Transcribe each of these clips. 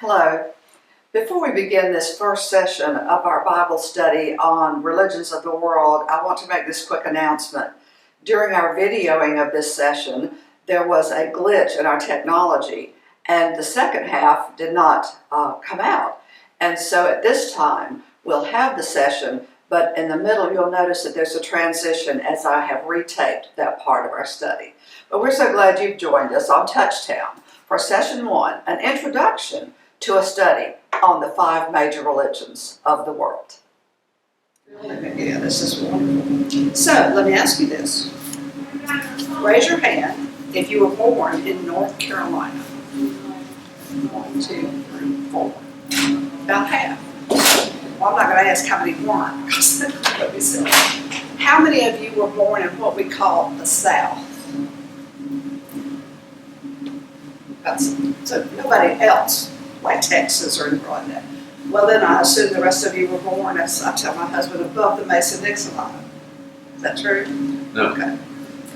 Hello. Before we begin this first session of our Bible study on religions of the world, I want to make this quick announcement. During our videoing of this session, there was a glitch in our technology, and the second half did not come out. And so at this time, we'll have the session, but in the middle, you'll notice that there's a transition as I have retaped that part of our study. But we're so glad you've joined us on Touchdown for Session 1, an introduction to a study on the 5 major religions of the world. Yeah, this is wonderful. So, let me ask you this. Raise your hand if you were born in North Carolina. 1, 2, 3, 4. About half. Well, I'm not going to ask how many weren't, because that would be silly. How many of you were born in what we call the South? So nobody else, like Texas or anything like that. Well, then I assume the rest of you were born, as I tell my husband, above the Mason-Dixon line. Is that true? No. Okay.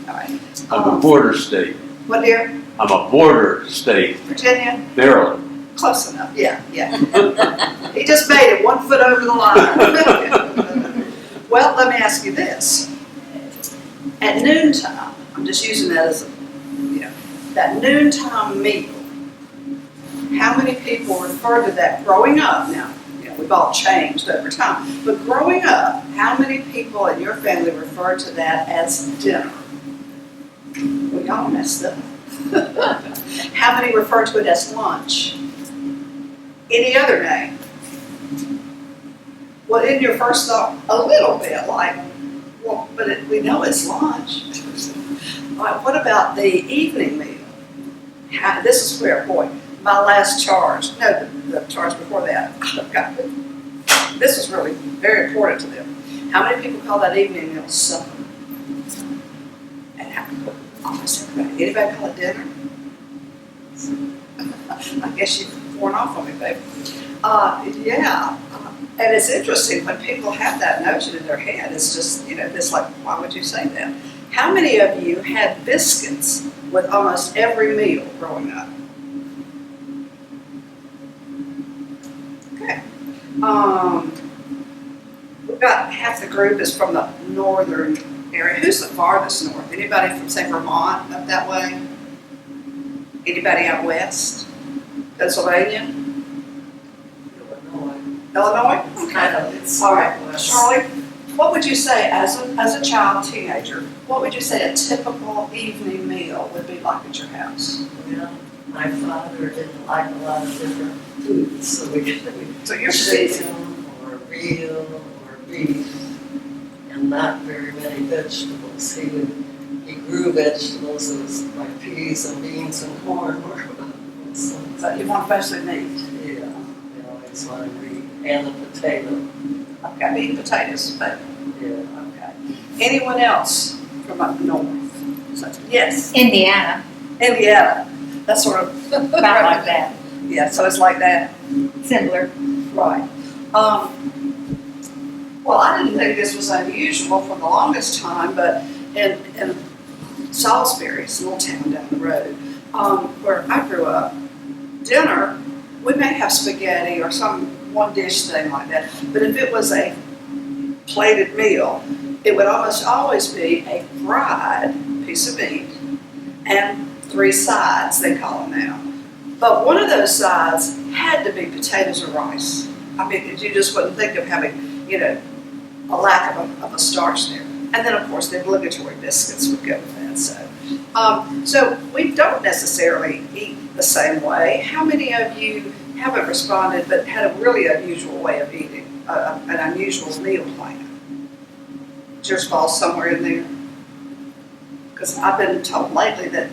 All right. I'm a border state. What, dear? I'm a border state. Virginia? Maryland. Close enough. Yeah. He just made it 1 foot over the line. Well, let me ask you this. At noontime, I'm just using that as a, that noontime meal, how many people refer to that growing up? Now, we've all changed over time, but growing up, how many people in your family refer to that as dinner? Well, y'all messed up. How many refer to it as lunch? Any other name? Well, in your first thought, a little bit like, well, but we know it's lunch. All right, what about the evening meal? This is where, boy, my last charge, no, the charge before that, this was really very important to them. How many people call that evening meal supper? And almost everybody. Anybody call it dinner? I guess you've worn off on me, baby. Yeah, and it's interesting when people have that notion in their head. It's just, it's like, why would you say that? How many of you had biscuits with almost every meal growing up? Okay. We've got half the group is from the northern area. Who's the farthest north? Anybody from, say, Vermont up that way? Anybody out west? Pennsylvania? Illinois? Okay. All right. Charlie, what would you say as a child, teenager, what would you say a typical evening meal would be like at your house? Well, my father didn't like a lot of different foods, so you're chicken or veal or beef, and not very many vegetables. He grew vegetables. It was like peas and beans and corn. So you want mostly meat? Yeah, it's like meat and a potato. Okay, meat and potatoes, but yeah. Okay. Anyone else from up north? Yes. Indiana. That's sort of About like that. Yeah, so it's like that. Similar. Right. Well, I didn't think this was unusual for the longest time, but in Salisbury, it's a little town down the road, where I grew up, dinner, we may have spaghetti or some one dish thing like that, but if it was a plated meal, it would almost always be a fried piece of meat and 3 sides, they call them now. But one of those sides had to be potatoes or rice. I mean, you just wouldn't think of having, a lack of a starch there. And then, of course, the obligatory biscuits would go with that. So we don't necessarily eat the same way. How many of you haven't responded but had a really unusual way of eating, an unusual meal plan? Does yours fall somewhere in there? Because I've been told lately that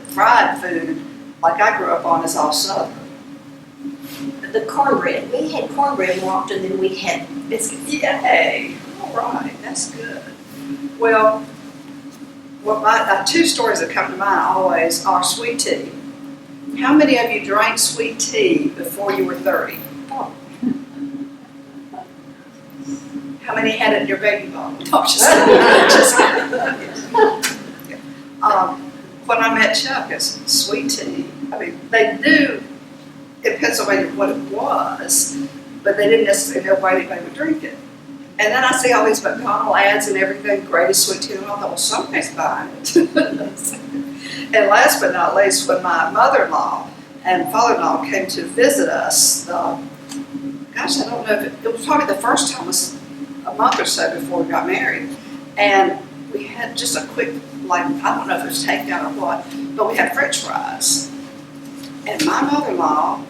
fried food, like I grew up on, is all Southern. The cornbread. We had cornbread more often than we had biscuits. Yay! All right, that's good. Well, my 2 stories that come to mind always are sweet tea. How many of you drank sweet tea before you were 30? Oh. How many had it in your baby bottle? No, just kidding. When I met Chuck, it's sweet tea. I mean, they do in Pennsylvania what it was, but they didn't necessarily know why anybody would drink it. And then I see all these McDonald's ads and everything, greatest sweet tea, and I thought, well, somebody's buying it. And last but not least, when my mother-in-law and father-in-law came to visit us, gosh, I don't know if it was probably the first time, a month or so before we got married. And we had just a quick, like, I don't know if it was takeout or what, but we had French fries. And my mother-in-law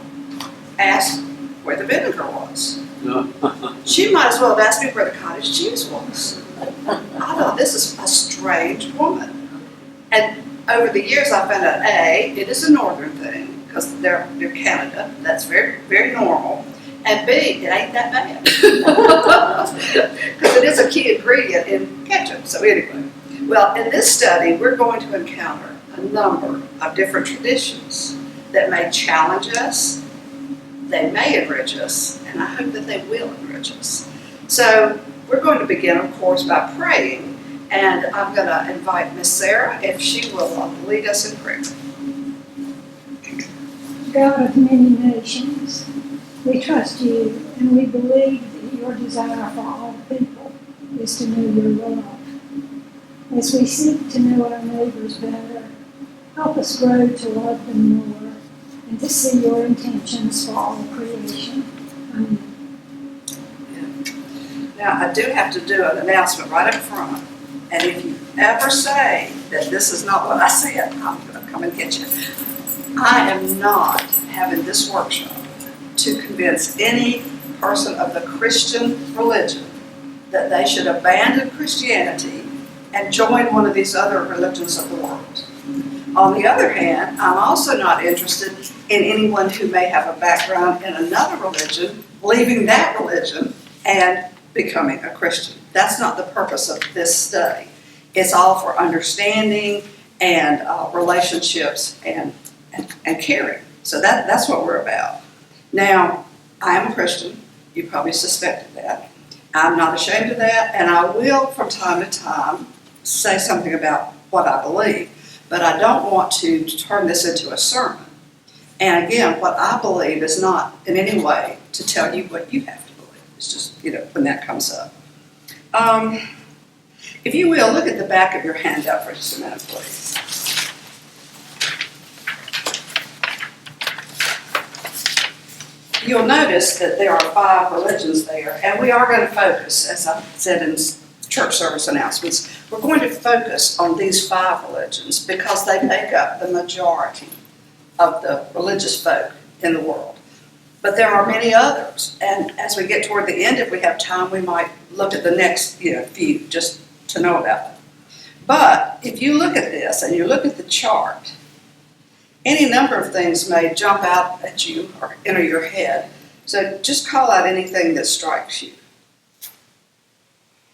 asked where the vinegar was. She might as well have asked me where the cottage cheese was. I thought, this is a strange woman. And over the years, I found out, A, it is a northern thing, because they're Canada. That's very, very normal. And B, it ain't that bad. Because it is a key ingredient in ketchup. So anyway, well, in this study, we're going to encounter a number of different traditions that may challenge us, they may enrich us, and I hope that they will enrich us. So we're going to begin, of course, by praying, and I'm going to invite Miss Sarah if she will lead us in prayer. God of many nations, we trust you and we believe that your desire for all people is to know your love. As we seek to know our neighbors better, help us grow to love them more and to see your intentions for all creation. Amen. Now, I do have to do an announcement right up front, and if you ever say that this is not what I said, I'm going to come and get you. I am not having this workshop to convince any person of the Christian religion that they should abandon Christianity and join one of these other religions of the world. On the other hand, I'm also not interested in anyone who may have a background in another religion, leaving that religion and becoming a Christian. That's not the purpose of this study. It's all for understanding and relationships and caring. So that's what we're about. Now, I am a Christian. You probably suspected that. I'm not ashamed of that, and I will, from time to time, say something about what I believe. But I don't want to turn this into a sermon. And again, what I believe is not in any way to tell you what you have to believe. It's just, when that comes up. If you will, look at the back of your handout for just a minute, please. You'll notice that there are 5 religions there, and we are going to focus, as I said in church service announcements, we're going to focus on these 5 religions because they make up the majority of the religious folk in the world. But there are many others, and as we get toward the end, if we have time, we might look at the next few just to know about them. But if you look at this and you look at the chart, any number of things may jump out at you or enter your head. So just call out anything that strikes you.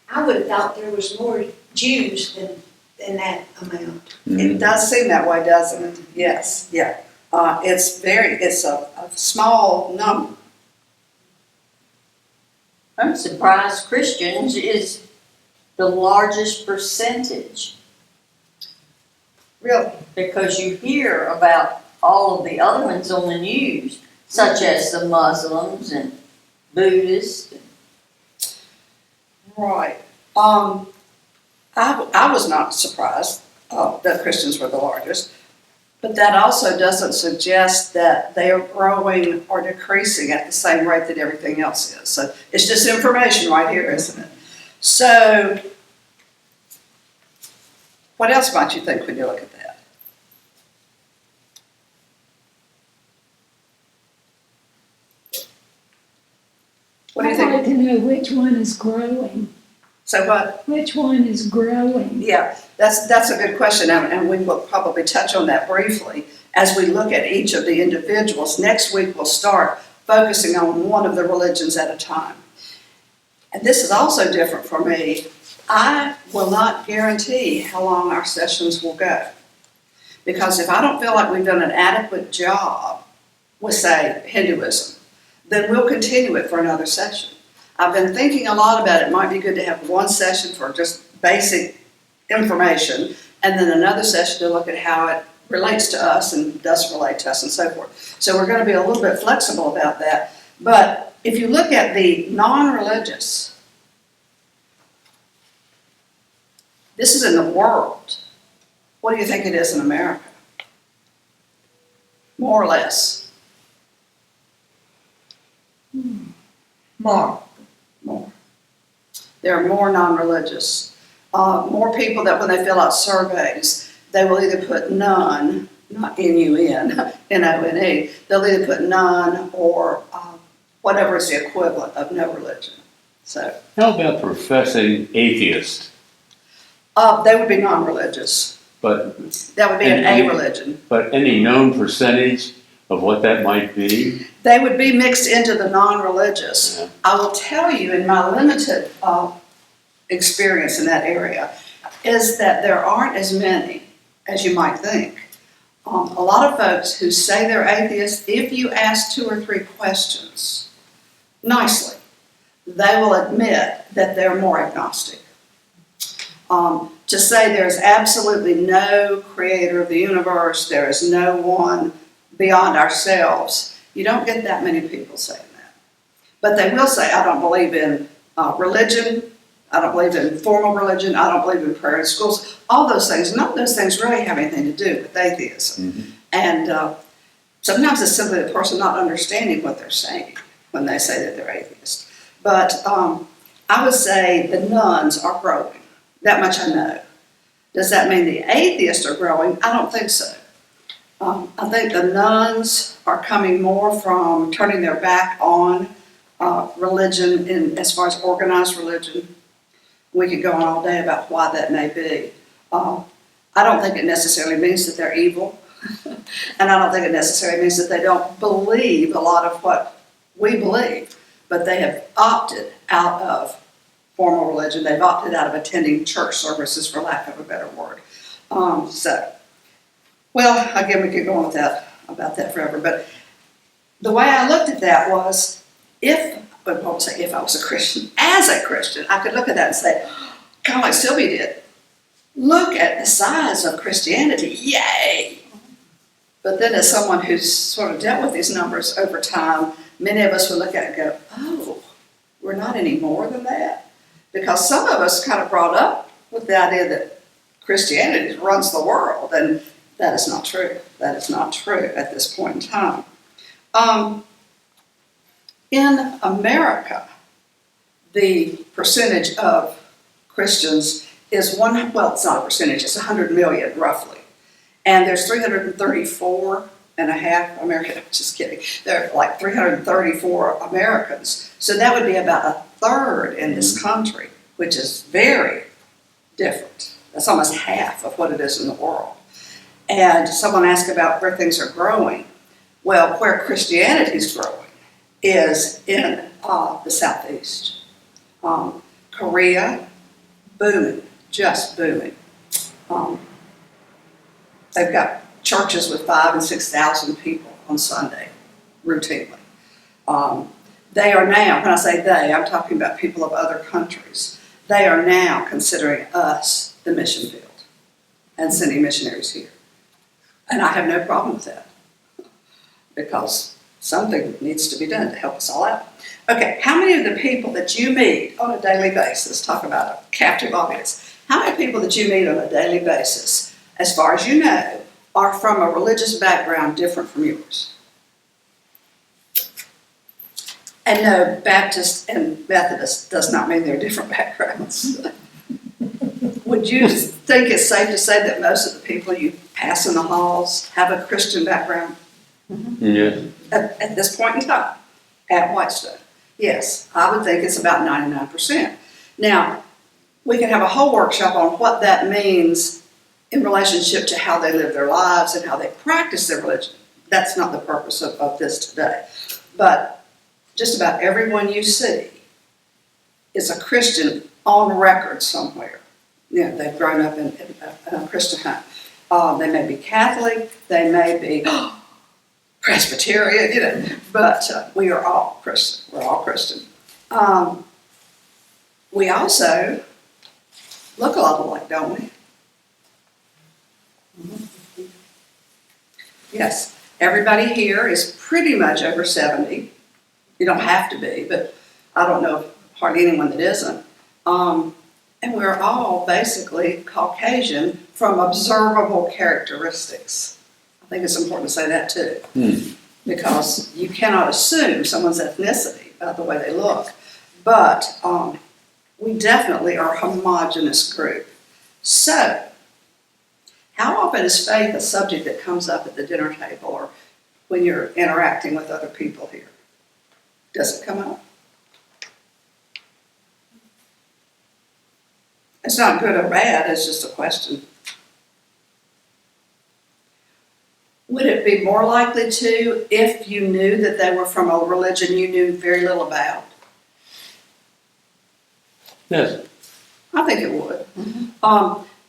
I would have thought there was more Jews than that amount. It does seem that way, doesn't it? Yes, yeah. It's a small number. I'm surprised Christians is the largest percentage, Really? because you hear about all of the other ones on the news, such as the Muslims and Buddhists. Right. I was not surprised that Christians were the largest, but that also doesn't suggest that they are growing or decreasing at the same rate that everything else is. So it's just information right here, isn't it? So what else might you think when you look at that? What do you I'd like think? to know which one is growing. So what? Which one is growing? Yeah, that's a good question, and we will probably touch on that briefly as we look at each of the individuals. Next week we'll start focusing on one of the religions at a time. And this is also different for me. I will not guarantee how long our sessions will go. Because if I don't feel like we've done an adequate job with, say, Hinduism, then we'll continue it for another session. I've been thinking a lot about it. It might be good to have one session for just basic information and then another session to look at how it relates to us and doesn't relate to us and so forth. So we're going to be a little bit flexible about that. But if you look at the non-religious, this is in the world. What do you think it is in America? More or less? More. More. There are more non-religious. More people that when they fill out surveys, they will either put none, not N-U-N, N-O-N-E, they'll either put none or whatever is the equivalent of no religion. So How about professing atheist? they would be non-religious. But That would be an A-religion. any known percentage of what that might be? They would be mixed into the non-religious. Yeah. I will tell you in my limited experience in that area is that there aren't as many as you might think. A lot of folks who say they're atheists, if you ask 2 or 3 questions nicely, they will admit that they're more agnostic. To say there's absolutely no creator of the universe, there is no one beyond ourselves, you don't get that many people saying that. But they will say, I don't believe in religion, I don't believe in formal religion, I don't believe in prayer in schools, all those things. None of those things really have anything to do with atheism. Mm-hmm. And sometimes it's simply the person not understanding what they're saying when they say that they're atheist. But I would say the nones are growing. That much I know. Does that mean the atheists are growing? I don't think so. I think the nones are coming more from turning their back on religion as far as organized religion. We could go on all day about why that may be. I don't think it necessarily means that they're evil. And I don't think it necessarily means that they don't believe a lot of what we believe. But they have opted out of formal religion. They've opted out of attending church services, for lack of a better word. Well, again, we could go on with that, about that forever. But the way I looked at that was, if I was a Christian, as a Christian, I could look at that and say, kind of like Sylvia did, look at the size of Christianity, yay! But then as someone who's sort of dealt with these numbers over time, many of us would look at it and go, oh, we're not any more than that? Because some of us kind of brought up with the idea that Christianity runs the world, and that is not true. That is not true at this point in time. In America, the percentage of Christians is it's not a percentage, it's 100 million roughly. And there's 334 and a half Americans, just kidding. There are like 334 Americans. So that would be about a third in this country, which is very different. That's almost half of what it is in the world. And someone asked about where things are growing. Well, where Christianity is growing is in the Southeast. Korea, booming, just booming. They've got churches with 5,000 and 6,000 people on Sunday, routinely. They are now, when I say they, I'm talking about people of other countries. They are now considering us the mission field and sending missionaries here. And I have no problem with that, because something needs to be done to help us all out. Okay, how many of the people that you meet on a daily basis, talk about a captive audience, how many people that you meet on a daily basis, as far as you know, are from a religious background different from yours? And no, Baptist and Methodist does not mean they're different backgrounds. Would you think it's safe to say that most of the people you pass in the halls have a Christian background? Yes. At this point in time, at WhiteStone? Yes, I would think it's about 99%. Now, we can have a whole workshop on what that means in relationship to how they live their lives and how they practice their religion. That's not the purpose of this today. But just about everyone you see is a Christian on record somewhere. You know, they've grown up in a Christian home. They may be Catholic, they may be Presbyterian, but we are all Christian. We're all Christian. We also look a lot alike, don't we? Yes, everybody here is pretty much over 70. You don't have to be, but I don't know hardly anyone that isn't. And we're all basically Caucasian from observable characteristics. I think it's important to say that too, because you cannot assume someone's ethnicity by the way they look. But we definitely are a homogenous group. So, how often is faith a subject that comes up at the dinner table or when you're interacting with other people here? Does it come up? It's not good or bad, it's just a question. Would it be more likely to if you knew that they were from a religion you knew very little about? Yes. I think it would.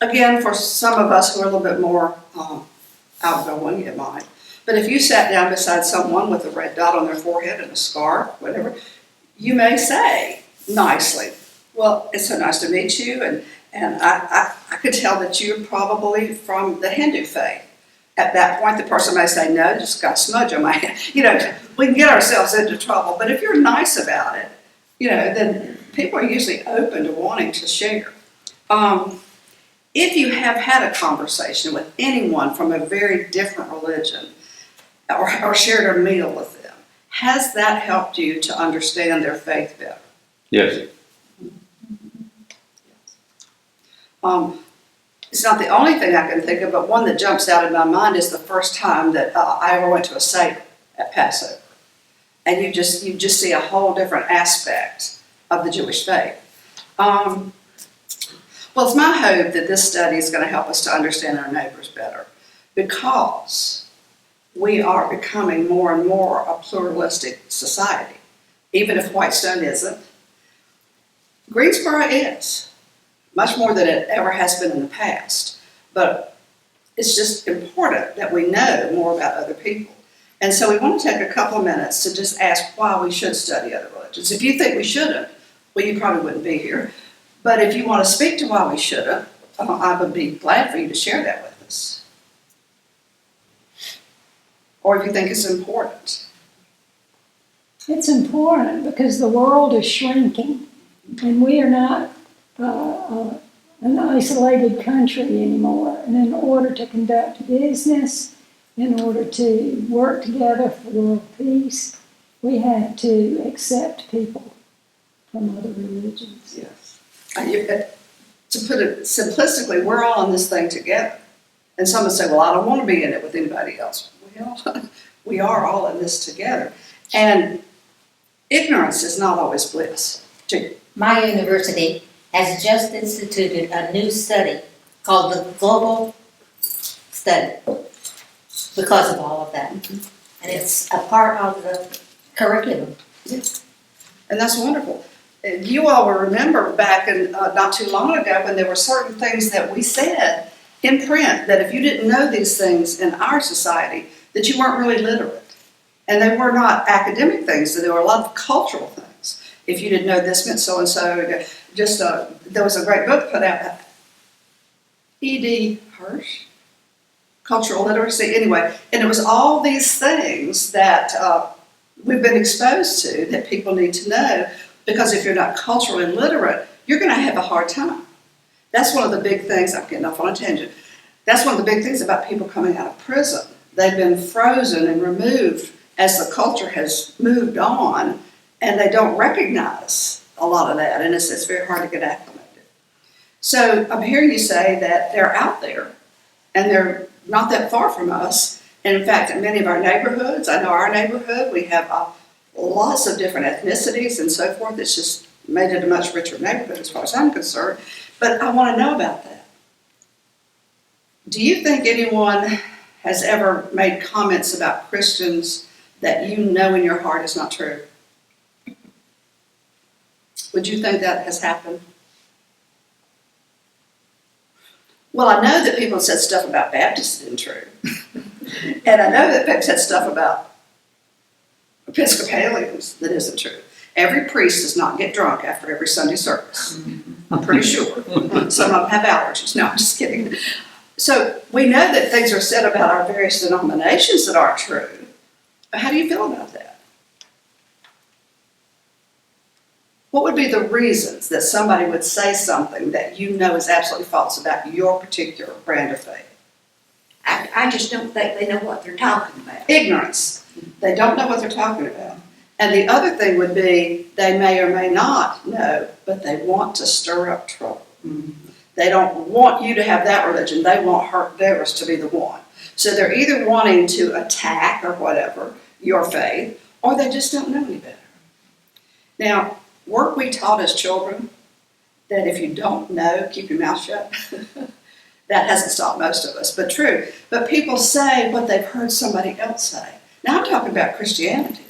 Again, for some of us who are a little bit more outgoing, it might. But if you sat down beside someone with a red dot on their forehead and a scar, whatever, you may say nicely, well, it's so nice to meet you, and I could tell that you're probably from the Hindu faith. At that point, the person may say, no, just got a smudge on my hand. You know, we can get ourselves into trouble. But if you're nice about it, you know, then people are usually open to wanting to share. If you have had a conversation with anyone from a very different religion or shared a meal with them, has that helped you to understand their faith better? Yes. It's not the only thing I can think of, but one that jumps out in my mind is the first time that I ever went to a Seder at Passover. And you just see a whole different aspect of the Jewish faith. Well, it's my hope that this study is going to help us to understand our neighbors better, because we are becoming more and more a pluralistic society. Even if WhiteStone isn't, Greensboro is. Much more than it ever has been in the past. But it's just important that we know more about other people. And so we want to take a couple of minutes to just ask why we should study other religions. If you think we shouldn't, well, you probably wouldn't be here. But if you want to speak to why we shouldn't, I would be glad for you to share that with us. Or if you think it's important. It's important because the world is shrinking, and we are not an isolated country anymore. And in order to conduct business, in order to work together for world peace, we have to accept people from other religions. Yes. To put it simplistically, we're all in this thing together. And some would say, well, I don't want to be in it with anybody else. Well, we are all in this together. And ignorance is not always bliss. My university has just instituted a new study called the Global Study because of all of that. And it's a part of the curriculum. And that's wonderful. You all will remember back in, not too long ago when there were certain things that we said in print that if you didn't know these things in our society, that you weren't really literate. And they were not academic things, there were a lot of cultural things. If you didn't know this meant so-and-so, just there was a great book put out, E.D. Hirsch, Cultural Literacy, anyway, and it was all these things that we've been exposed to that people need to know, because if you're not culturally literate, you're going to have a hard time. That's one of the big things, I'm getting off on a tangent, that's one of the big things about people coming out of prison. They've been frozen and removed as the culture has moved on, and they don't recognize a lot of that, and it's very hard to get acclimated. So I'm hearing you say that they're out there, and they're not that far from us. And in fact, in many of our neighborhoods, I know our neighborhood, we have lots of different ethnicities and so forth. It's just made it a much richer neighborhood as far as I'm concerned. But I want to know about that. Do you think anyone has ever made comments about Christians that you know in your heart is not true? Would you think that has happened? Well, I know that people have said stuff about Baptists that isn't true. And I know that people said stuff about Episcopalians that isn't true. Every priest does not get drunk after every Sunday service. I'm pretty sure. Some of them have allergies. No, I'm just kidding. So we know that things are said about our various denominations that aren't true. How do you feel about that? What would be the reasons that somebody would say something that you know is absolutely false about your particular brand of faith? I just don't think they know what they're talking about. Ignorance. They don't know what they're talking about. And the other thing would be they may or may not know, but they want to stir up trouble. They don't want you to have that religion. They want theirs to be the one. So they're either wanting to attack or whatever your faith, or they just don't know any better. Now, weren't we taught as children that if you don't know, keep your mouth shut? That hasn't stopped most of us, but true. But people say what they've heard somebody else say. Now I'm talking about Christianity.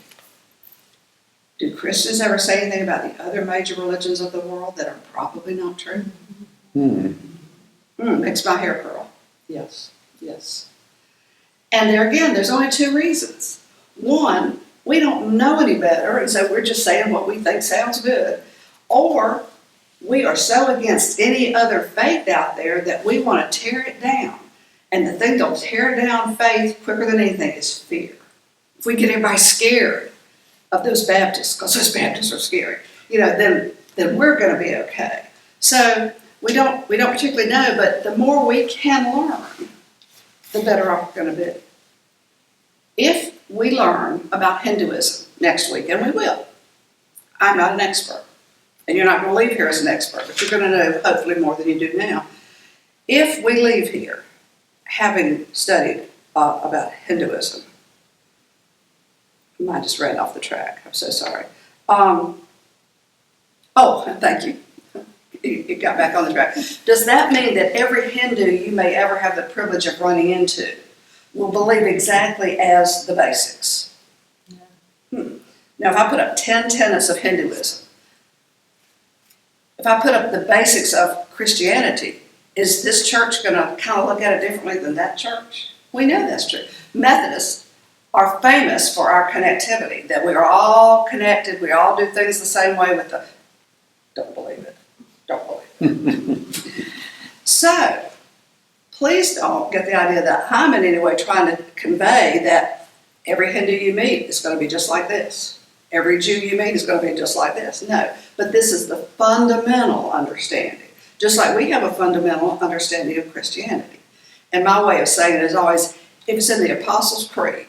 Do Christians ever say anything about the other major religions of the world that are probably not true? Makes my hair curl. Yes, yes. And there again, there's only two reasons. One, we don't know any better, and so we're just saying what we think sounds good. Or we are so against any other faith out there that we want to tear it down. And the thing that'll tear down faith quicker than anything is fear. If we get everybody scared of those Baptists, because those Baptists are scary, then we're going to be okay. So we don't particularly know, but the more we can learn, the better off we're going to be. If we learn about Hinduism next week, and we will, I'm not an expert, and you're not going to leave here as an expert, but you're going to know hopefully more than you do now. If we leave here having studied about Hinduism, I just ran off the track. I'm so sorry. Thank you. It got back on the track. Does that mean that every Hindu you may ever have the privilege of running into will believe exactly as the basics? Now, if I put up 10 tenets of Hinduism, if I put up the basics of Christianity, is this church going to kind of look at it differently than that church? We know that's true. Methodists are famous for our connectivity, that we are all connected, we all do things the same way with the... Don't believe it. Don't believe it. So, please don't get the idea that I'm in any way trying to convey that every Hindu you meet is going to be just like this. Every Jew you meet is going to be just like this. No, but this is the fundamental understanding. Just like we have a fundamental understanding of Christianity. And my way of saying it is always, if it's in the Apostles' Creed,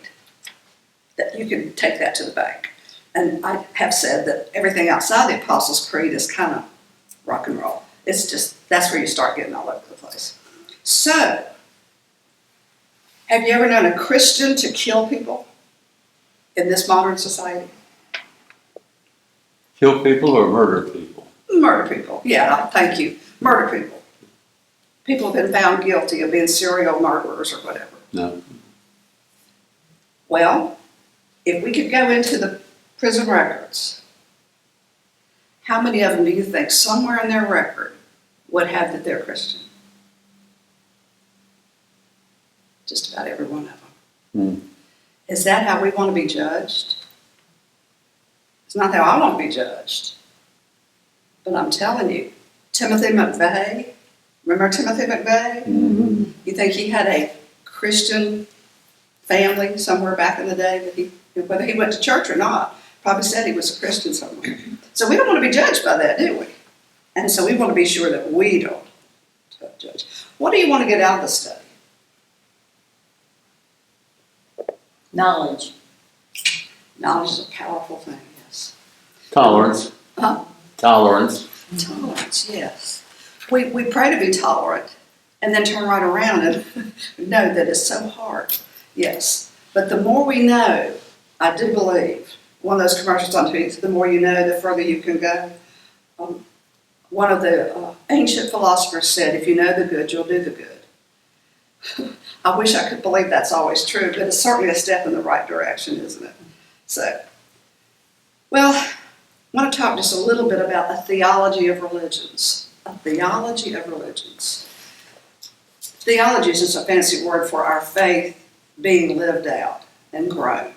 that you can take that to the bank. And I have said that everything outside the Apostles' Creed is kind of rock and roll. It's just, that's where you start getting all over the place. So, have you ever known a Christian to kill people in this modern society? Kill people or murder people? Murder people, yeah, thank you. Murder people. People have been found guilty of being serial murderers or whatever. No. Well, if we could go into the prison records, how many of them do you think somewhere in their record would have that they're Christian? Just about every one of them. Is that how we want to be judged? It's not how I want to be judged. But I'm telling you, Timothy McVeigh, remember Timothy McVeigh? Mm-hmm. You think he had a Christian family somewhere back in the day, that whether he went to church or not, probably said he was a Christian somewhere. So we don't want to be judged by that, do we? And so we want to be sure that we don't judge. What do you want to get out of the study? Knowledge. Knowledge is a powerful thing, yes. Tolerance. Huh? Tolerance. Tolerance, yes. We pray to be tolerant and then turn right around and know that it's so hard. Yes. But the more we know, I do believe, one of those commercials on TV, the more you know, the further you can go. One of the ancient philosophers said, if you know the good, you'll do the good. I wish I could believe that's always true, but it's certainly a step in the right direction, isn't it? So, well, I want to talk just a little bit about the theology of religions. A theology of religions. Theology is just a fancy word for our faith being lived out and grown.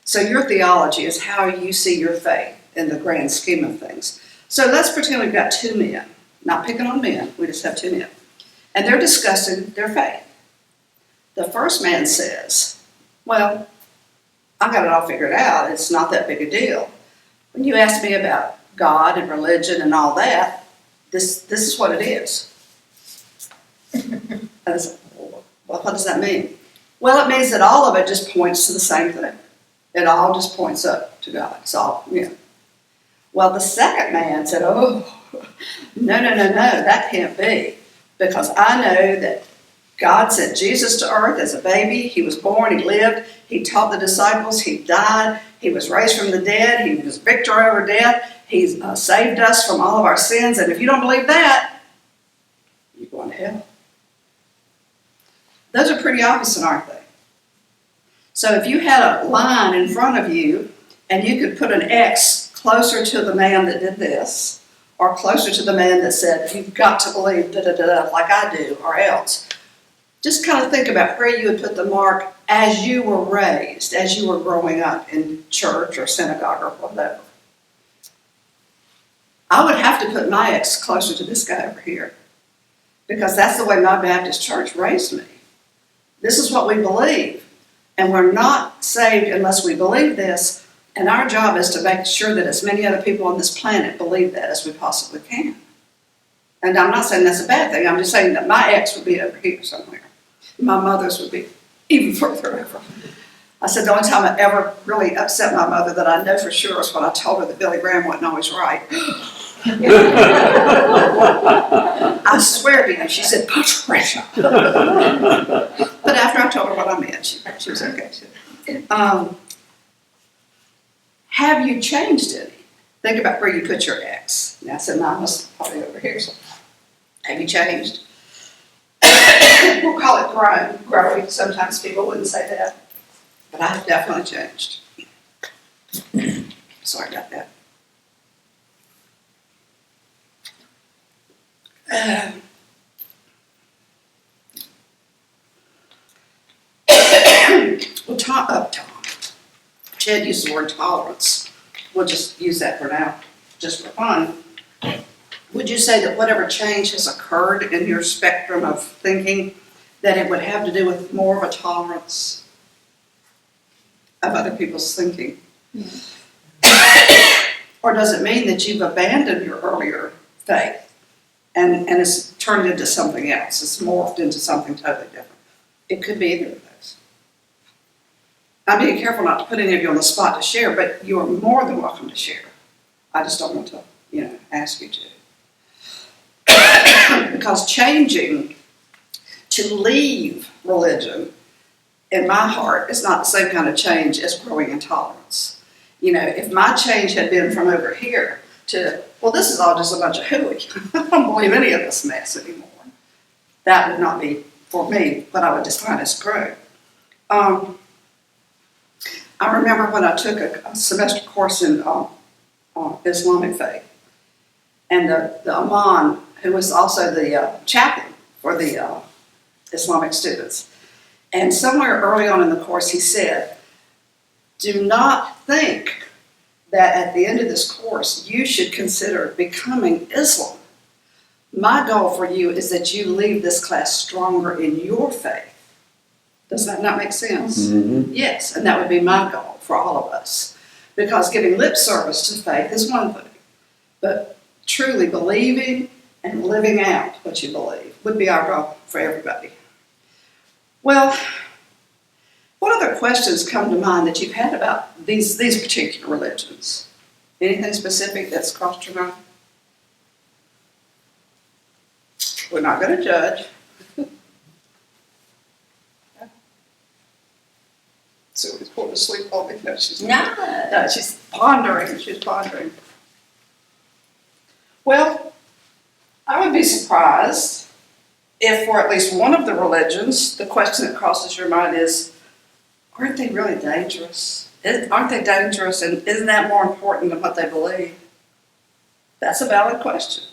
So your theology is how you see your faith in the grand scheme of things. So let's pretend we've got two men. Not picking on men, we just have two men. and they're discussing their faith. The first man says, well, I got it all figured out. It's not that big a deal. When you ask me about God and religion and all that, this is what it is. And I said, well, what does that mean? Well, it means that all of it just points to the same thing. It all just points up to God. It's all, Well, the second man said, oh, no, that can't be. Because I know that God sent Jesus to earth as a baby. He was born, he lived, he taught the disciples, he died, he was raised from the dead, he was victor over death, he's saved us from all of our sins. And if you don't believe that, you're going to hell. Those are pretty opposite, aren't they? So if you had a line in front of you and you could put an X closer to the man that did this, or closer to the man that said, you've got to believe da-da-da-da like I do, or else. Just kind of think about where you would put the mark as you were raised, as you were growing up in church or synagogue or whatever. I would have to put my X closer to this guy over here, because that's the way my Baptist church raised me. This is what we believe, and we're not saved unless we believe this, and our job is to make sure that as many other people on this planet believe that as we possibly can. And I'm not saying that's a bad thing, I'm just saying that my X would be over here somewhere. My mother's would be even further over. I said the only time I ever really upset my mother that I know for sure was when I told her that Billy Graham wasn't always right. I swear to you, she said, Patricia. But after I told her what I meant, she was okay. Have you changed any? Think about where you put your X. Now I said mine was probably over here. So have you changed? We'll call it growing. Sometimes people wouldn't say that. But I've definitely changed. Sorry about that. Well, Tom. Ted used the word tolerance. We'll just use that for now, just for fun. Would you say that whatever change has occurred in your spectrum of thinking, that it would have to do with more of a tolerance of other people's thinking? Yeah. Or does it mean that you've abandoned your earlier faith and it's turned into something else? It's morphed into something totally different. It could be either of those. I'm being careful not to put any of you on the spot to share, but you are more than welcome to share. I just don't want to, ask you to. Because changing to leave religion, in my heart, is not the same kind of change as growing in tolerance. If my change had been from over here to, well, this is all just a bunch of hooey. I don't believe any of this mess anymore. That would not be, for me, what I would define as growth. I remember when I took a semester course in Islamic faith, and the Imam, who was also the chaplain for the Islamic students, and somewhere early on in the course he said, do not think that at the end of this course you should consider becoming Islam. My goal for you is that you leave this class stronger in your faith. Does that not make sense? Mm-hmm. Yes, and that would be my goal for all of us. Because giving lip service to faith is one thing, but truly believing and living out what you believe would be our goal for everybody. Well, what other questions come to mind that you've had about these particular religions? Anything specific that's crossed your mind? We're not going to judge. So he's put to sleep on me. No, she's pondering. She's pondering. Well, I would be surprised if for at least one of the religions, the question that crosses your mind is, aren't they really dangerous? Aren't they dangerous, and isn't that more important than what they believe? That's a valid question.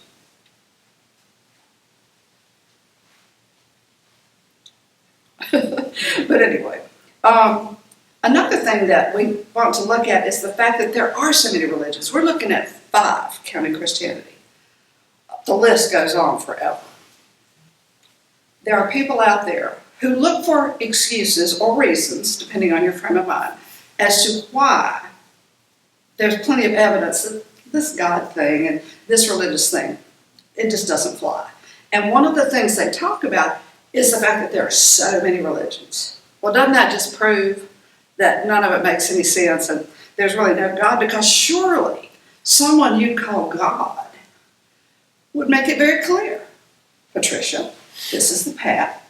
But anyway, another thing that we want to look at is the fact that there are so many religions. We're looking at 5, counting Christianity. The list goes on forever. there are people out there who look for excuses or reasons, depending on your frame of mind, as to why there's plenty of evidence that this God thing and this religious thing, it just doesn't fly. And one of the things they talk about is the fact that there are so many religions. Well, doesn't that just prove that none of it makes any sense and there's really no God? Because surely someone you'd call God would make it very clear. Patricia, this is the path.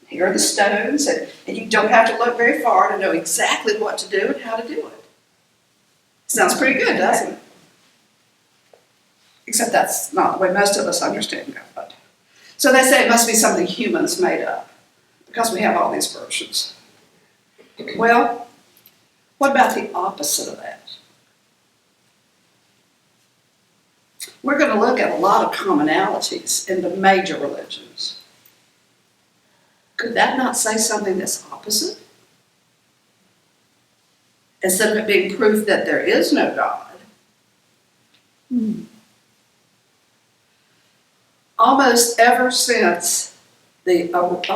Here are the stones, and you don't have to look very far to know exactly what to do and how to do it. Sounds pretty good, doesn't it? Except that's not the way most of us understand God. So they say it must be something humans made up, because we have all these versions. Well, what about the opposite of that? We're going to look at a lot of commonalities in the major religions. Could that not say something that's opposite? Instead of it being proof that there is no God. Almost ever since the, I don't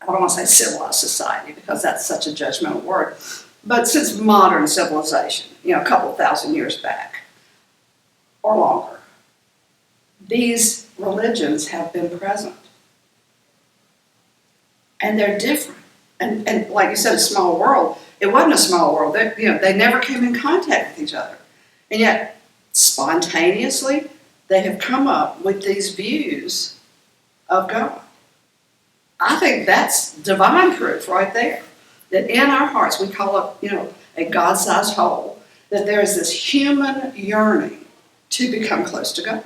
want to say civilized society because that's such a judgmental word, but since modern civilization, a couple thousand years back or longer, these religions have been present. And they're different. And like you said, a small world. It wasn't a small world. They never came in contact with each other. And yet, spontaneously, they have come up with these views of God. I think that's divine proof right there. That in our hearts, we call it, a God-sized hole, that there is this human yearning to become close to God.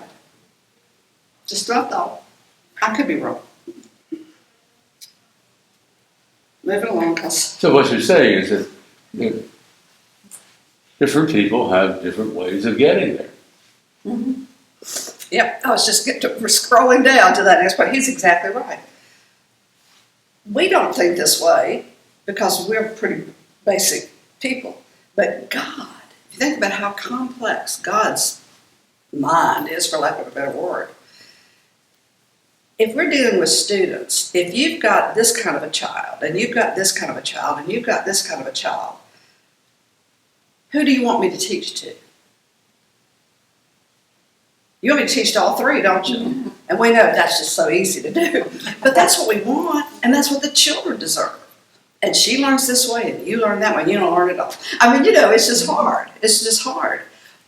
Just a thought. I could be wrong. Moving along, So what you're saying is that different people have different ways of getting there. Mm-hmm. Yep, I was just scrolling down to that next part. He's exactly right. We don't think this way because we're pretty basic people. But God, if you think about how complex God's mind is, for lack of a better word, if we're dealing with students, if you've got this kind of a child, and you've got this kind of a child, and you've got this kind of a child, who do you want me to teach to? You want me to teach to all three, don't you? Mm-hmm. And we know that's just so easy to do. But that's what we want, and that's what the children deserve. And she learns this way, and you learn that way, and you don't learn it all. I mean, it's just hard. It's just hard.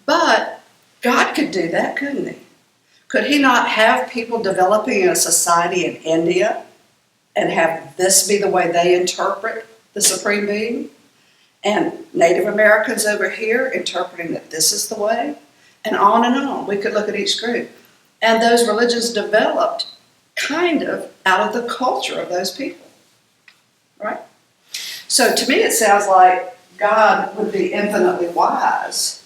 But God could do that, couldn't he? Could he not have people developing in a society in India and have this be the way they interpret the Supreme Being? And Native Americans over here interpreting that this is the way? And on and on. We could look at each group. And those religions developed kind of out of the culture of those people. Right? So to me it sounds like God would be infinitely wise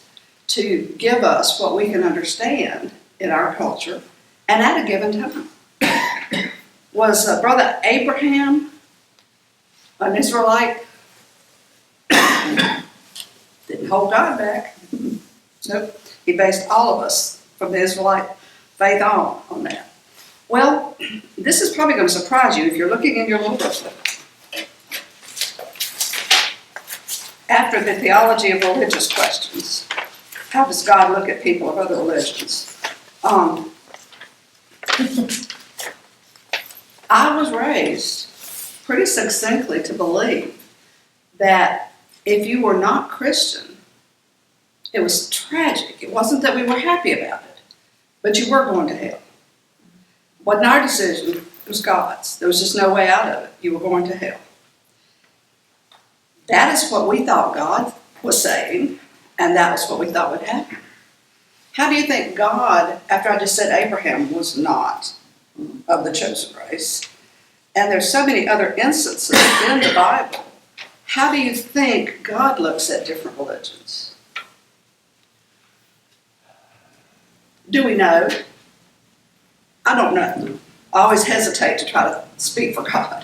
to give us what we can understand in our culture, and at a given time. Was Brother Abraham an Israelite? Didn't hold God back. Nope. He based all of us from the Israelite faith on that. Well, this is probably going to surprise you if you're looking in your little booklet. After the Theology of Religious questions, how does God look at people of other religions? I was raised pretty succinctly to believe that if you were not Christian, it was tragic. It wasn't that we were happy about it, but you were going to hell. It wasn't our decision, it was God's. There was just no way out of it. You were going to hell. That is what we thought God was saying, and that was what we thought would happen. How do you think God, after I just said Abraham was not of the chosen race, and there's so many other instances in the Bible, how do you think God looks at different religions? Do we know? I don't know. I always hesitate to try to speak for God.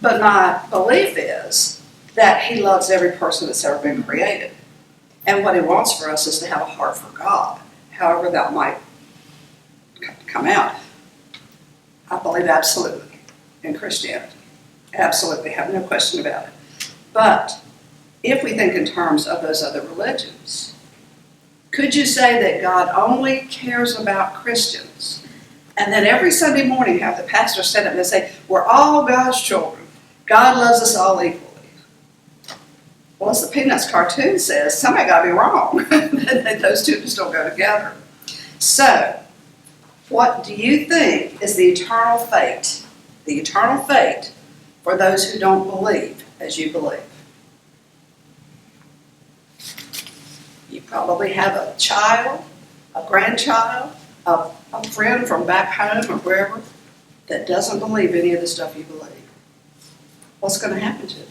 But my belief is that he loves every person that's ever been created. And what he wants for us is to have a heart for God, however that might come out. I believe absolutely in Christianity. Absolutely, have no question about it. But if we think in terms of those other religions, could you say that God only cares about Christians? And then every Sunday morning have the pastor stand up and say, we're all God's children. God loves us all equally. Well, as the Peanuts cartoon says, somebody got to be wrong. Those two just don't go together. So, what do you think is the eternal fate? The eternal fate for those who don't believe as you believe? You probably have a child, a grandchild, a friend from back home or wherever that doesn't believe any of the stuff you believe. What's going to happen to them?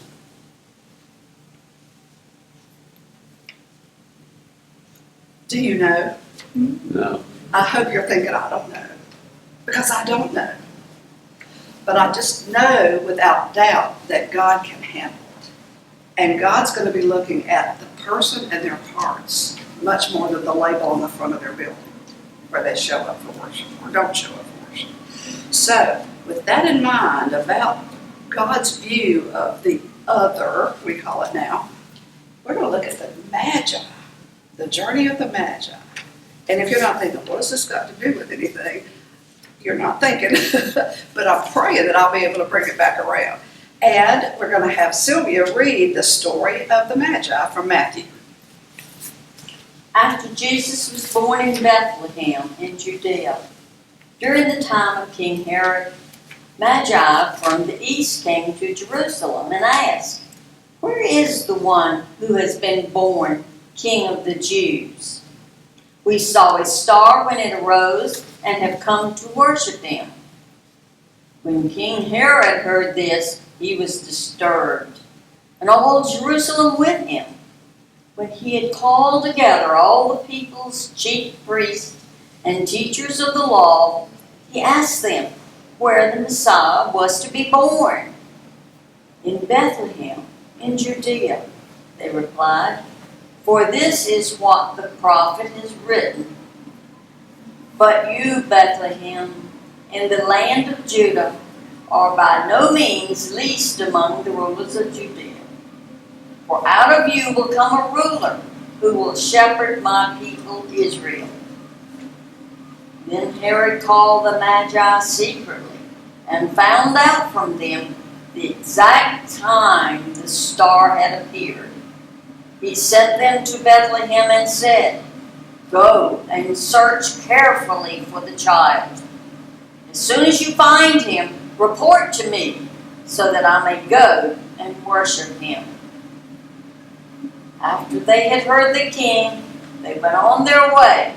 Do you know? No. I hope you're thinking, I don't know. Because I don't know. But I just know without doubt that God can handle it. And God's going to be looking at the person and their hearts much more than the label on the front of their building where they show up for worship or don't show up for worship. So, with that in mind about God's view of the other, we call it now, we're going to look at the Magi, the journey of the Magi. And if you're not thinking, what has this got to do with anything? You're not thinking, but I'm praying that I'll be able to bring it back around. And we're going to have Sylvia read the story of the Magi from Matthew. After Jesus was born in Bethlehem in Judea, during the time of King Herod, Magi from the east came to Jerusalem and asked, "Where is the one who has been born King of the Jews? We saw a star when it arose and have come to worship him." When King Herod heard this, he was disturbed, and all Jerusalem with him. When he had called together all the people's chief priests and teachers of the law, he asked them where the Messiah was to be born. "In Bethlehem, in Judea," they replied, "for this is what the prophet has written. But you, Bethlehem, in the land of Judah, are by no means least among the rulers of Judea. For out of you will come a ruler who will shepherd my people Israel." Then Herod called the Magi secretly and found out from them the exact time the star had appeared. He sent them to Bethlehem and said, "Go and search carefully for the child. As soon as you find him, report to me so that I may go and worship him." After they had heard the king, they went on their way,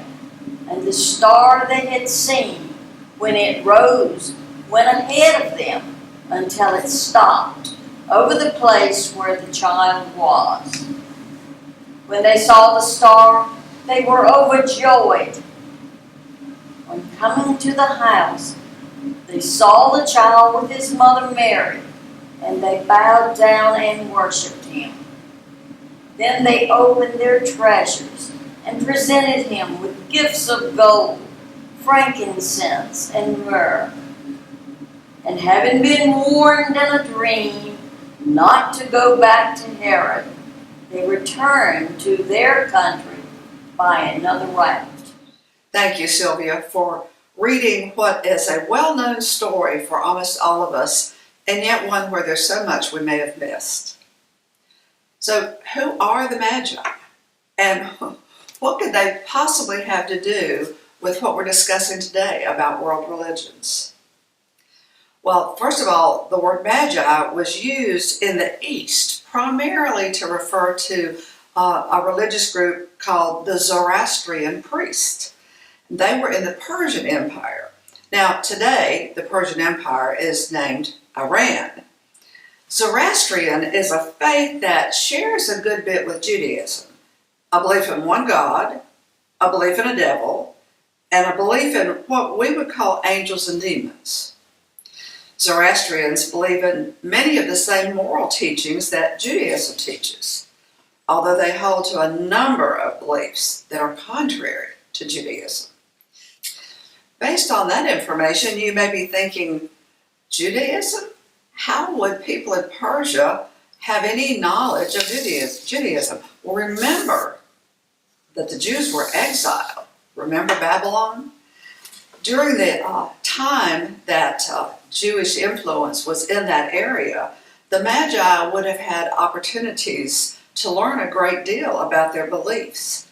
and the star they had seen, when it rose, went ahead of them until it stopped over the place where the child was. When they saw the star, they were overjoyed. When coming to the house, they saw the child with his mother Mary, and they bowed down and worshipped him. Then they opened their treasures and presented him with gifts of gold, frankincense, and myrrh. And having been warned in a dream not to go back to Herod, they returned to their country by another route. Thank you, Sylvia, for reading what is a well-known story for almost all of us, and yet one where there's so much we may have missed. So, who are the Magi? And what could they possibly have to do with what we're discussing today about world religions? Well, first of all, the word Magi was used in the East primarily to refer to a religious group called the Zoroastrian priests. They were in the Persian Empire. Now, today, the Persian Empire is named Iran. Zoroastrian is a faith that shares a good bit with Judaism. A belief in one God, a belief in a devil, and a belief in what we would call angels and demons. Zoroastrians believe in many of the same moral teachings that Judaism teaches, although they hold to a number of beliefs that are contrary to Judaism. based on that information, you may be thinking, Judaism? How would people in Persia have any knowledge of Judaism? Well, remember that the Jews were exiled. Remember Babylon? During the time that Jewish influence was in that area, the Magi would have had opportunities to learn a great deal about their beliefs.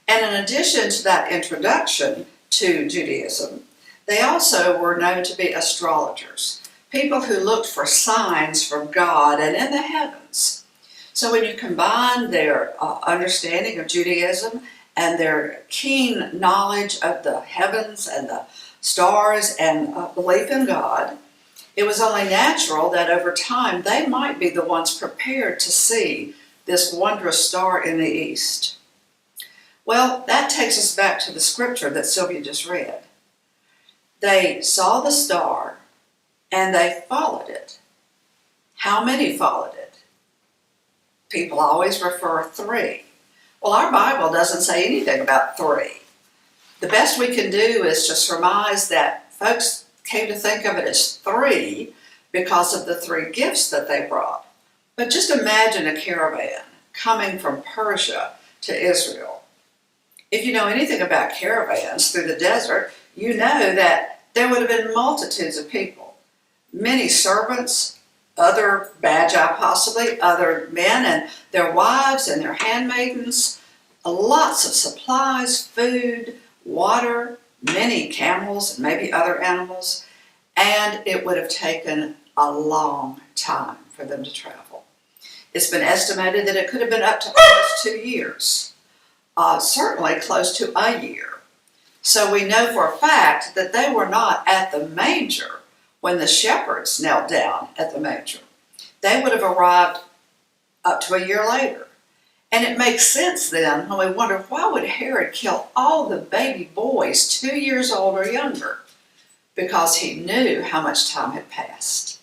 And in addition to that introduction to Judaism, they also were known to be astrologers, people who looked for signs from God and in the heavens. So when you combine their understanding of Judaism and their keen knowledge of the heavens and the stars and belief in God, it was only natural that over time they might be the ones prepared to see this wondrous star in the east. Well, that takes us back to the scripture that Sylvia just read. They saw the star and they followed it. How many followed it? People always refer 3. Well, our Bible doesn't say anything about 3. The best we can do is to surmise that folks came to think of it as 3 because of the 3 gifts that they brought. But just imagine a caravan coming from Persia to Israel. If you know anything about caravans through the desert, you know that there would have been multitudes of people, many servants, other magi possibly, other men and their wives and their handmaidens, lots of supplies, food, water, many camels and maybe other animals, and it would have taken a long time for them to travel. It's been estimated that it could have been up to almost 2 years, certainly close to a year. So we know for a fact that they were not at the manger when the shepherds knelt down at the manger. They would have arrived up to a year later. And it makes sense then when we wonder, why would Herod kill all the baby boys 2 years old or younger? Because he knew how much time had passed.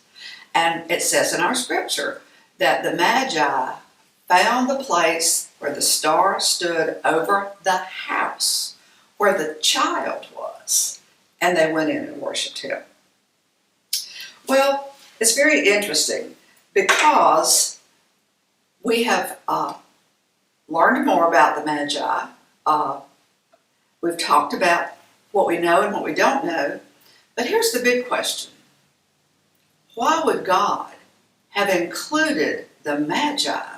And it says in our scripture that the Magi found the place where the star stood over the house where the child was, and they went in and worshiped him. Well, it's very interesting because we have learned more about the Magi. We've talked about what we know and what we don't know. But here's the big question. Why would God have included the Magi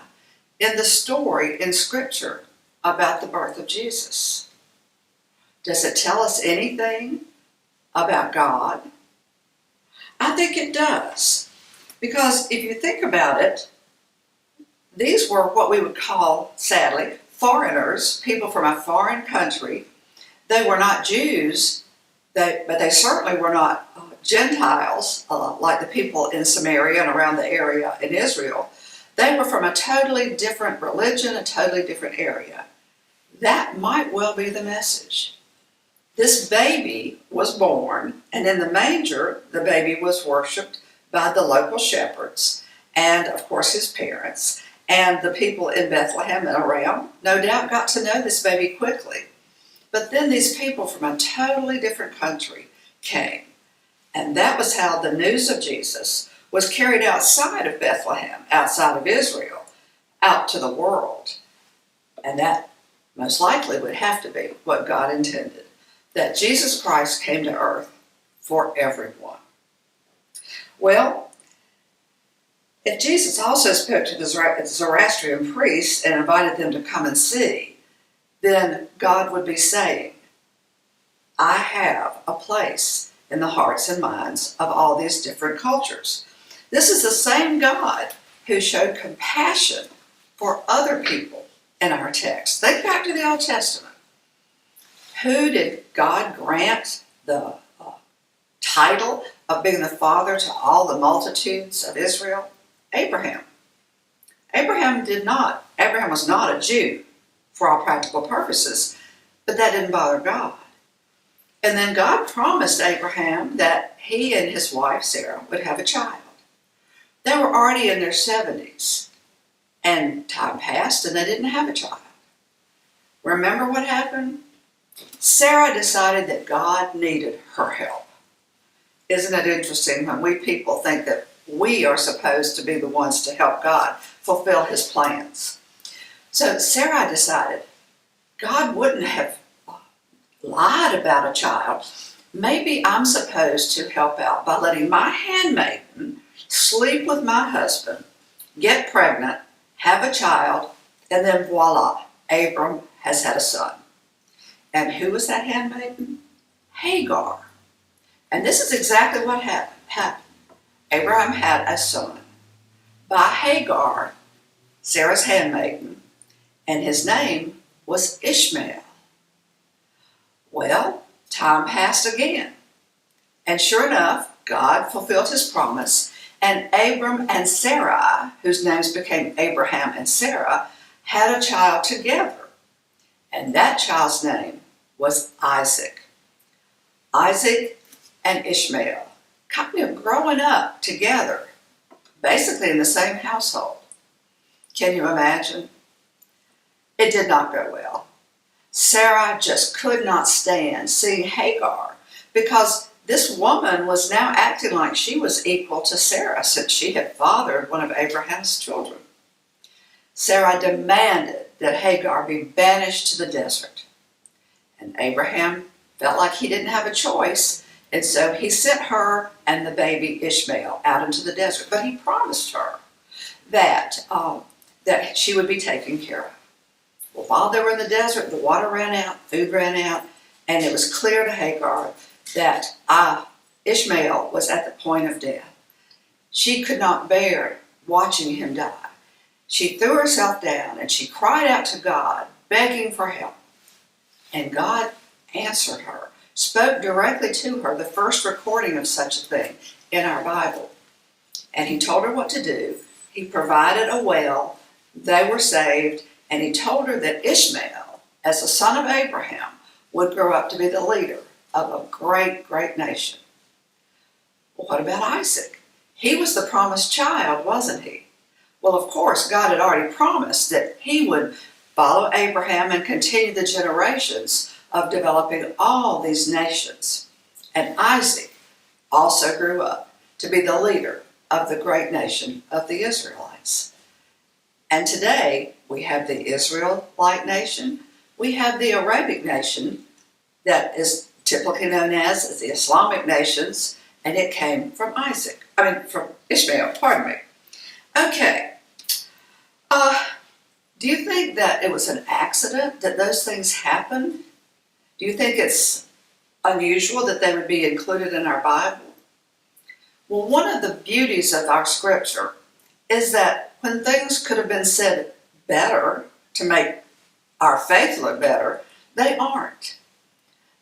in the story in Scripture about the birth of Jesus? Does it tell us anything about God? I think it does. Because if you think about it, these were what we would call, sadly, foreigners, people from a foreign country. They were not Jews, but they certainly were not Gentiles, like the people in Samaria and around the area in Israel. They were from a totally different religion, a totally different area. That might well be the message. This baby was born, and in the manger, the baby was worshipped by the local shepherds and, of course, his parents. And the people in Bethlehem and around, no doubt, got to know this baby quickly. But then these people from a totally different country came. And that was how the news of Jesus was carried outside of Bethlehem, outside of Israel, out to the world. And that most likely would have to be what God intended, that Jesus Christ came to earth for everyone. Well, if Jesus also spoke to the Zoroastrian priests and invited them to come and see, then God would be saying, I have a place in the hearts and minds of all these different cultures. This is the same God who showed compassion for other people in our text. Think back to the Old Testament. Who did God grant the title of being the father to all the multitudes of Israel? Abraham. Abraham was not a Jew for all practical purposes, but that didn't bother God. And then God promised Abraham that he and his wife Sarah would have a child. They were already in their 70s, and time passed and they didn't have a child. Remember what happened? Sarah decided that God needed her help. Isn't it interesting when we people think that we are supposed to be the ones to help God fulfill his plans? So Sarah decided God wouldn't have lied about a child. Maybe I'm supposed to help out by letting my handmaiden sleep with my husband, get pregnant, have a child, and then voila, Abram has had a son. And who was that handmaiden? Hagar. And this is exactly what happened. Abraham had a son by Hagar, Sarah's handmaiden, and his name was Ishmael. Well, time passed again. And sure enough, God fulfilled his promise, and Abram and Sarai, whose names became Abraham and Sarah, had a child together. And that child's name was Isaac. Isaac and Ishmael, kind of growing up together, basically in the same household. Can you imagine? It did not go well. Sarah just could not stand seeing Hagar because this woman was now acting like she was equal to Sarah since she had fathered one of Abraham's children. Sarah demanded that Hagar be banished to the desert. And Abraham felt like he didn't have a choice, and so he sent her and the baby Ishmael out into the desert. But he promised her that she would be taken care of. Well, while they were in the desert, the water ran out, food ran out, and it was clear to Hagar that Ishmael was at the point of death. She could not bear watching him die. She threw herself down and she cried out to God, begging for help. And God answered her, spoke directly to her, the first recording of such a thing in our Bible. And he told her what to do. He provided a well, they were saved, and he told her that Ishmael, as the son of Abraham, would grow up to be the leader of a great, great nation. Well, what about Isaac? He was the promised child, wasn't he? Well, of course, God had already promised that he would follow Abraham and continue the generations of developing all these nations. And Isaac also grew up to be the leader of the great nation of the Israelites. And today, we have the Israelite nation, we have the Arabic nation that is typically known as the Islamic nations, and it came from from Ishmael, pardon me. Okay, do you think that it was an accident that those things happened? Do you think it's unusual that they would be included in our Bible? Well, one of the beauties of our scripture is that when things could have been said better to make our faith look better, they aren't.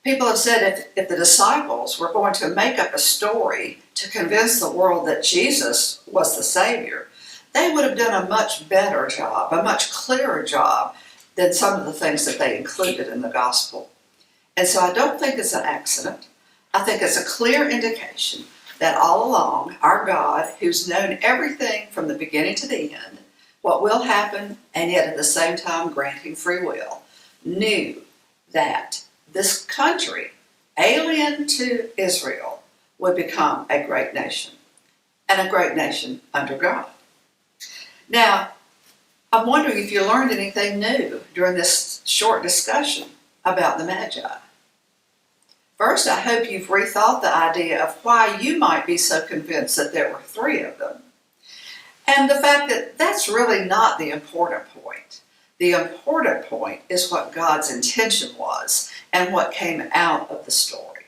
People have said if the disciples were going to make up a story to convince the world that Jesus was the Savior, they would have done a much better job, a much clearer job than some of the things that they included in the gospel. And so I don't think it's an accident. I think it's a clear indication that all along, our God, who's known everything from the beginning to the end, what will happen, and yet at the same time granting free will, knew that this country, alien to Israel, would become a great nation, and a great nation under God. Now, I'm wondering if you learned anything new during this short discussion about the Magi. First, I hope you've rethought the idea of why you might be so convinced that there were three of them. And the fact that that's really not the important point. The important point is what God's intention was and what came out of the story.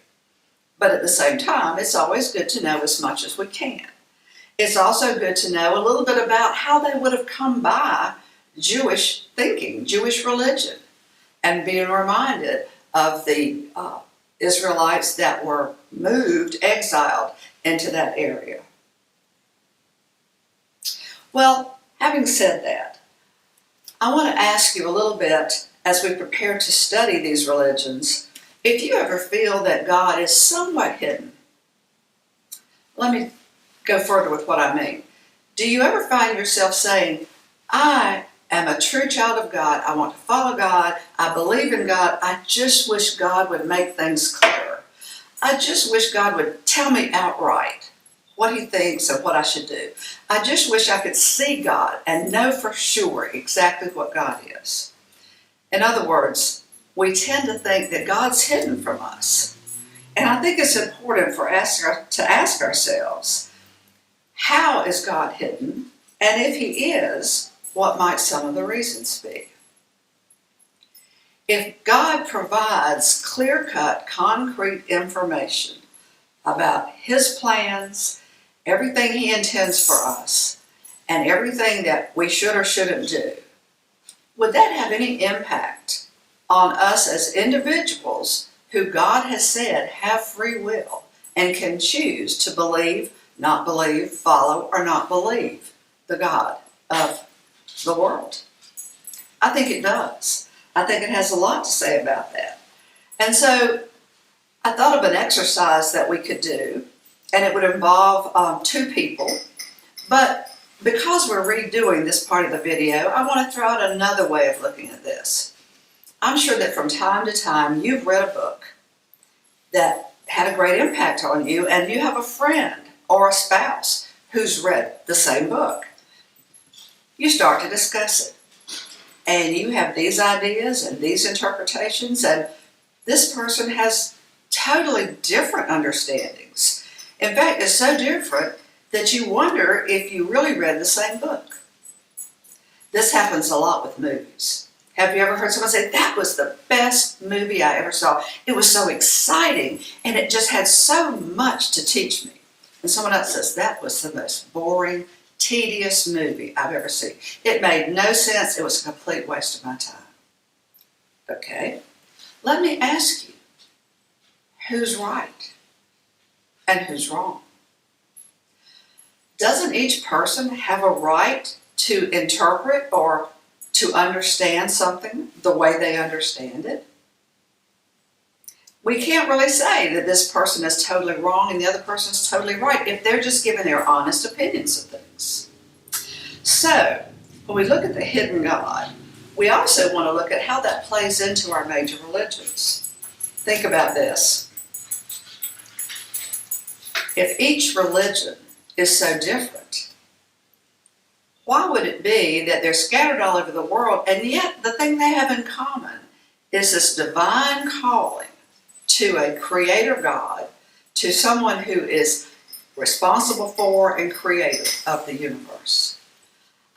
But at the same time, it's always good to know as much as we can. It's also good to know a little bit about how they would have come by Jewish thinking, Jewish religion, and being reminded of the Israelites that were moved, exiled into that area. Well, having said that, I want to ask you a little bit as we prepare to study these religions, if you ever feel that God is somewhat hidden. Let me go further with what I mean. Do you ever find yourself saying, I am a true child of God. I want to follow God. I believe in God. I just wish God would make things clearer. I just wish God would tell me outright what he thinks and what I should do. I just wish I could see God and know for sure exactly what God is. In other words, we tend to think that God's hidden from us. And I think it's important for us to ask ourselves, how is God hidden? And if he is, what might some of the reasons be? If God provides clear-cut, concrete information about his plans, everything he intends for us, and everything that we should or shouldn't do, would that have any impact on us as individuals who God has said have free will and can choose to believe, not believe, follow, or not believe the God of the world? I think it does. I think it has a lot to say about that. And so I thought of an exercise that we could do, and it would involve two people. But because we're redoing this part of the video, I want to throw out another way of looking at this. I'm sure that from time to time you've read a book that had a great impact on you, and you have a friend or a spouse who's read the same book. You start to discuss it, and you have these ideas and these interpretations, and this person has totally different understandings. In fact, it's so different that you wonder if you really read the same book. This happens a lot with movies. Have you ever heard someone say, that was the best movie I ever saw? It was so exciting, and it just had so much to teach me. And someone else says, that was the most boring, tedious movie I've ever seen. It made no sense. It was a complete waste of my time. Okay, let me ask you, who's right and who's wrong? Doesn't each person have a right to interpret or to understand something the way they understand it? We can't really say that this person is totally wrong and the other person is totally right if they're just giving their honest opinions of things. So, when we look at the hidden God, we also want to look at how that plays into our major religions. Think about this. If each religion is so different, why would it be that they're scattered all over the world, and yet the thing they have in common is this divine calling to a creator God, to someone who is responsible for and creator of the universe?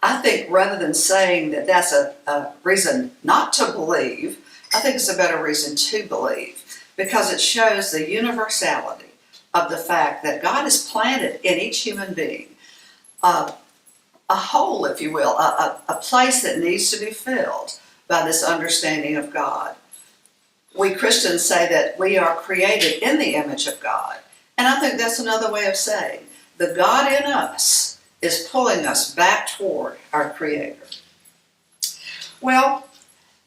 I think rather than saying that that's a reason not to believe, I think it's a better reason to believe, because it shows the universality of the fact that God has planted in each human being a hole, if you will, a place that needs to be filled by this understanding of God. We Christians say that we are created in the image of God. And I think that's another way of saying the God in us is pulling us back toward our Creator. Well,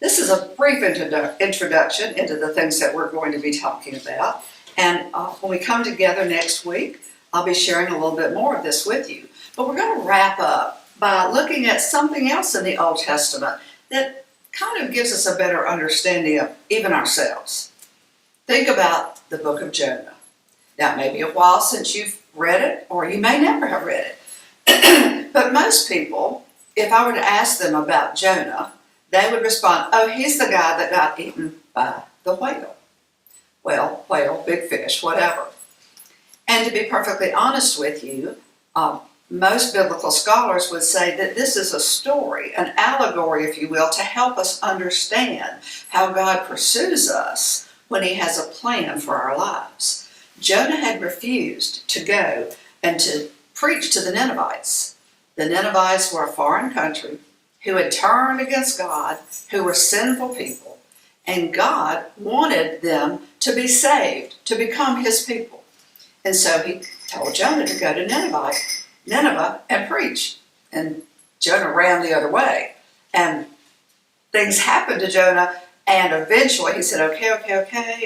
this is a brief introduction into the things that we're going to be talking about. And when we come together next week, I'll be sharing a little bit more of this with you. But we're going to wrap up by looking at something else in the Old Testament that kind of gives us a better understanding of even ourselves. Think about the book of Jonah. Now, it may be a while since you've read it, or you may never have read it. But most people, if I were to ask them about Jonah, they would respond, oh, he's the guy that got eaten by the whale. Well, whale, big fish, whatever. And to be perfectly honest with you, most biblical scholars would say that this is a story, an allegory, if you will, to help us understand how God pursues us when he has a plan for our lives. Jonah had refused to go and to preach to the Ninevites. The Ninevites were a foreign country who had turned against God, who were sinful people, and God wanted them to be saved, to become his people. And so he told Jonah to go to Nineveh and preach. And Jonah ran the other way. And things happened to Jonah, and eventually he said, okay,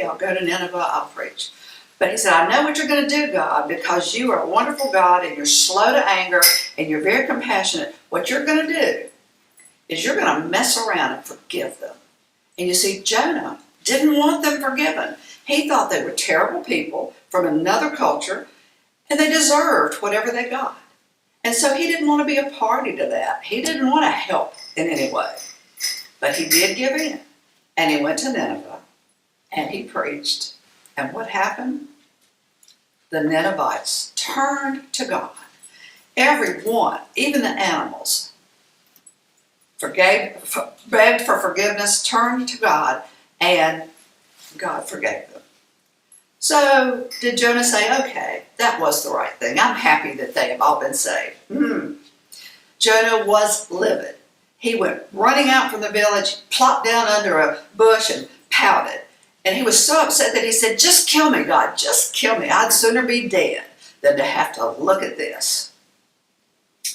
I'll go to Nineveh, I'll preach. But he said, I know what you're going to do, God, because you are a wonderful God, and you're slow to anger, and you're very compassionate. What you're going to do is you're going to mess around and forgive them. And you see, Jonah didn't want them forgiven. He thought they were terrible people from another culture, and they deserved whatever they got. And so he didn't want to be a party to that. He didn't want to help in any way. But he did give in. And he went to Nineveh, and he preached. And what happened? The Ninevites turned to God. Everyone, even the animals, begged for forgiveness, turned to God, and God forgave them. So did Jonah say, okay, that was the right thing. I'm happy that they have all been saved. Jonah was livid. He went running out from the village, plopped down under a bush and pouted. And he was so upset that he said, just kill me, God, just kill me. I'd sooner be dead than to have to look at this.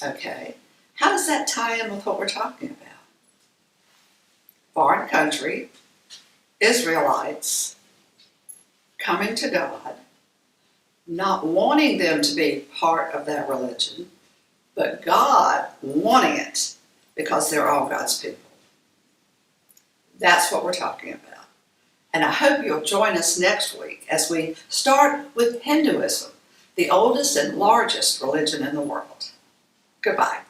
Okay, how does that tie in with what we're talking about? Foreign country, Israelites, coming to God, not wanting them to be part of that religion, but God wanting it because they're all God's people. That's what we're talking about. And I hope you'll join us next week as we start with Hinduism, the oldest and largest religion in the world. Goodbye.